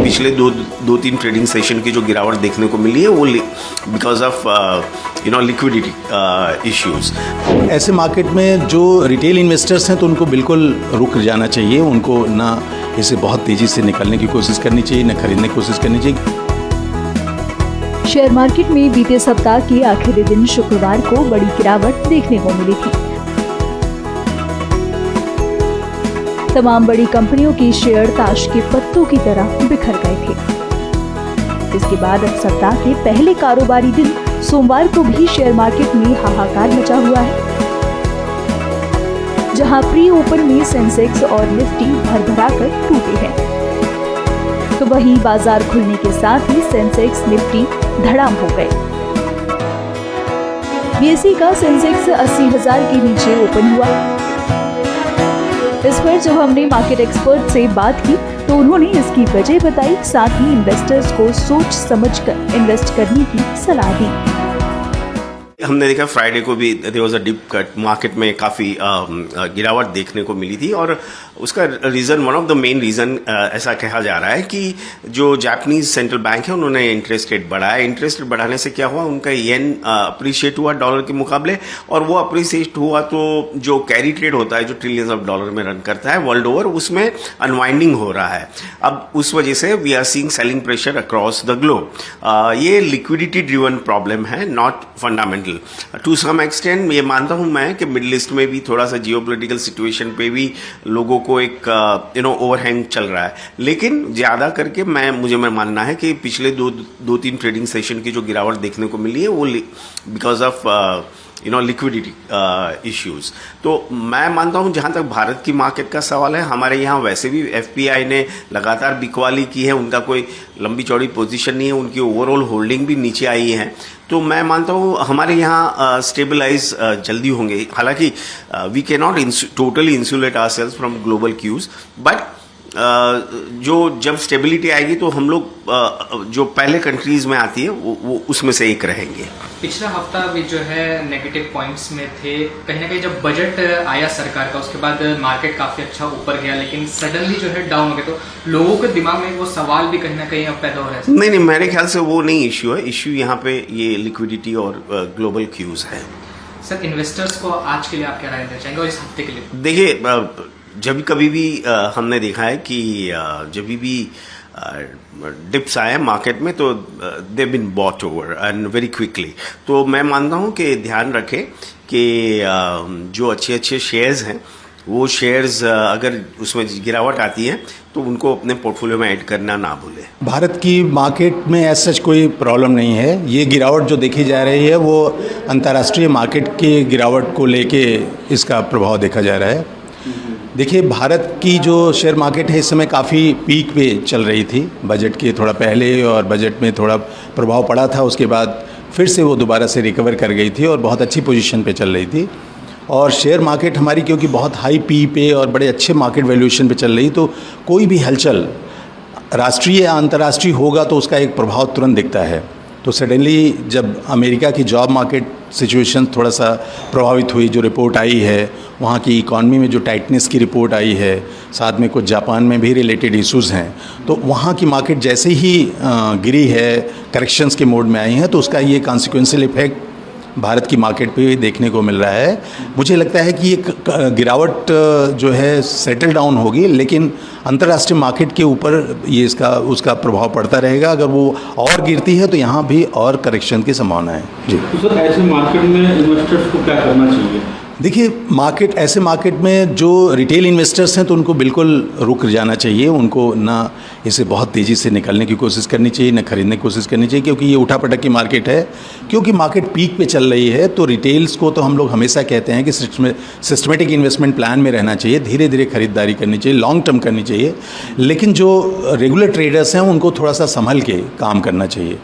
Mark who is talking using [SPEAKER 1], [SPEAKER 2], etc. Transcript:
[SPEAKER 1] पिछले दो तीन ट्रेडिंग सेशन की जो गिरावट देखने को मिली है वो बिकॉज ऑफ लिक्विडिटी इश्यूज।
[SPEAKER 2] ऐसे मार्केट में जो रिटेल इन्वेस्टर्स हैं तो उनको बिल्कुल रुक जाना चाहिए, उनको ना इसे बहुत तेज़ी से निकलने की कोशिश करनी चाहिए, ना खरीदने की कोशिश करनी चाहिए।
[SPEAKER 3] शेयर मार्केट में बीते सप्ताह के आखिरी दिन शुक्रवार को बड़ी गिरावट देखने को मिली थी। तमाम बड़ी कंपनियों के शेयर ताश के पत्तों की तरह बिखर गए थे। इसके बाद अब सप्ताह के पहले कारोबारी दिन सोमवार को भी शेयर मार्केट में हाहाकार मचा हुआ है, जहां प्री ओपन में सेंसेक्स और निफ्टी भरभरा कर टूटे हैं, तो वहीं बाजार खुलने के साथ ही सेंसेक्स निफ्टी धड़ाम हो गए। बीएसई का सेंसेक्स 80,000 के नीचे ओपन हुआ। इस पर जब हमने मार्केट एक्सपर्ट से बात की तो उन्होंने इसकी वजह बताई, साथ ही इन्वेस्टर्स को सोच समझकर इन्वेस्ट करने की सलाह दी।
[SPEAKER 1] हमने देखा फ्राइडे को भी there was a dip cut, market में काफ़ी गिरावट देखने को मिली थी और उसका reason, one of the main reason ऐसा कहा जा रहा है कि जो जापानीज सेंट्रल बैंक है उन्होंने इंटरेस्ट रेट बढ़ाया। इंटरेस्ट रेट बढ़ाने से क्या हुआ, उनका येन अप्रिशिएट हुआ डॉलर के मुकाबले, और वो अप्रिशिएट हुआ तो जो कैरी ट्रेड होता है जो ट्रिलियंस ऑफ डॉलर में रन करता है वर्ल्ड ओवर, उसमें अनवाइंडिंग हो रहा है। अब उस वजह से we are seeing selling pressure across the globe. ये लिक्विडिटी ड्रिवन प्रॉब्लम है, not fundamental. To some extent ये मानता हूं मैं कि मिडिल ईस्ट में भी थोड़ा सा जियोपॉलिटिकल सिचुएशन पे भी लोगों को एक ओवरहैंग चल रहा है, लेकिन ज्यादा करके मुझे मानना है कि पिछले दो तीन ट्रेडिंग सेशन की जो गिरावट देखने को मिली है वो बिकॉज ऑफ लिक्विडिटी इश्यूज। तो मैं मानता हूं जहां तक भारत की मार्केट का सवाल है, हमारे यहाँ वैसे भी एफपीआई ने लगातार बिकवाली की है, उनका कोई लंबी चौड़ी पोजीशन नहीं है, उनकी ओवरऑल होल्डिंग भी नीचे आई है। तो मैं मानता हूं हमारे यहाँ स्टेबलाइज जल्दी होंगे। हालांकि we can not totally insulate ourselves from global cues, but जब स्टेबिलिटी आएगी तो हम लोग जो पहले कंट्रीज में आती है वो उसमें से एक रहेंगे।
[SPEAKER 4] पिछला हफ्ता भी जो है नेगेटिव पॉइंट्स में थे, कहीं ना कहीं जब बजट आया सरकार का उसके बाद मार्केट काफी अच्छा ऊपर गया, लेकिन सडनली जो है डाउन हो गया, तो लोगों के दिमाग में वो सवाल भी कहीं ना कहीं अब पैदा हो रहा है।
[SPEAKER 1] नहीं, मेरे ख्याल से वो नहीं इश्यू है। इश्यू यहाँ पे ये लिक्विडिटी और ग्लोबल क्यूज है।
[SPEAKER 4] सर, इन्वेस्टर्स को आज के लिए आप क्या राय देना चाहेंगे और इस हफ्ते के लिए?
[SPEAKER 1] देखिए, जब कभी भी हमने देखा है कि जब भी डिप्स आए मार्केट में तो they been bought over and very quickly. तो मैं मानता हूं कि ध्यान रखें कि जो अच्छे शेयर्स हैं वो शेयर्स अगर उसमें गिरावट आती है तो उनको अपने पोर्टफोलियो में ऐड करना ना भूलें।
[SPEAKER 2] भारत की मार्केट में ऐसा कोई प्रॉब्लम नहीं है। ये गिरावट जो देखी जा रही है वो अंतर्राष्ट्रीय मार्केट की गिरावट को लेके इसका प्रभाव देखा जा रहा है। देखिए, भारत की जो शेयर मार्केट है इस समय काफ़ी पीक पे चल रही थी, बजट के थोड़ा पहले, और बजट में थोड़ा प्रभाव पड़ा था, उसके बाद फिर से वो दोबारा से रिकवर कर गई थी और बहुत अच्छी पोजीशन पे चल रही थी। और शेयर मार्केट हमारी क्योंकि बहुत हाई पी पे और बड़े अच्छे मार्केट वैल्यूएशन पे चल रही, तो कोई भी हलचल राष्ट्रीय या अंतर्राष्ट्रीय होगा तो उसका एक प्रभाव तुरंत दिखता है। तो सडनली जब अमेरिका की जॉब मार्केट सिचुएशन थोड़ा सा प्रभावित हुई, जो रिपोर्ट आई है वहाँ की इकॉनमी में जो टाइटनेस की रिपोर्ट आई है, साथ में कुछ जापान में भी रिलेटेड इश्यूज़ हैं, तो वहाँ की मार्केट जैसे ही गिरी है, करेक्शंस के मोड में आई हैं, तो उसका ये कॉन्सिक्वेंशियल इफेक्ट भारत की मार्केट पे देखने को मिल रहा है। मुझे लगता है कि ये गिरावट जो है सेटल डाउन होगी, लेकिन अंतर्राष्ट्रीय मार्केट के ऊपर ये उसका प्रभाव पड़ता रहेगा। अगर वो और गिरती है तो यहाँ भी और करेक्शन की संभावना है। जी,
[SPEAKER 5] तो सर ऐसे मार्केट में इन्वेस्टर्स को क्या करना चाहिए?
[SPEAKER 2] देखिए, ऐसे मार्केट में जो रिटेल इन्वेस्टर्स हैं तो उनको बिल्कुल रुक जाना चाहिए, उनको ना इसे बहुत तेज़ी से निकलने की कोशिश करनी चाहिए, ना खरीदने की कोशिश करनी चाहिए, क्योंकि ये उठापटक की मार्केट है। क्योंकि मार्केट पीक पे चल रही है तो रिटेल्स को तो हम लोग हमेशा कहते हैं कि सिस्टमेटिक इन्वेस्टमेंट प्लान में रहना चाहिए, धीरे धीरे खरीदारी करनी चाहिए, लॉन्ग टर्म करनी चाहिए। लेकिन जो रेगुलर ट्रेडर्स हैं उनको थोड़ा सा संभल के काम करना चाहिए।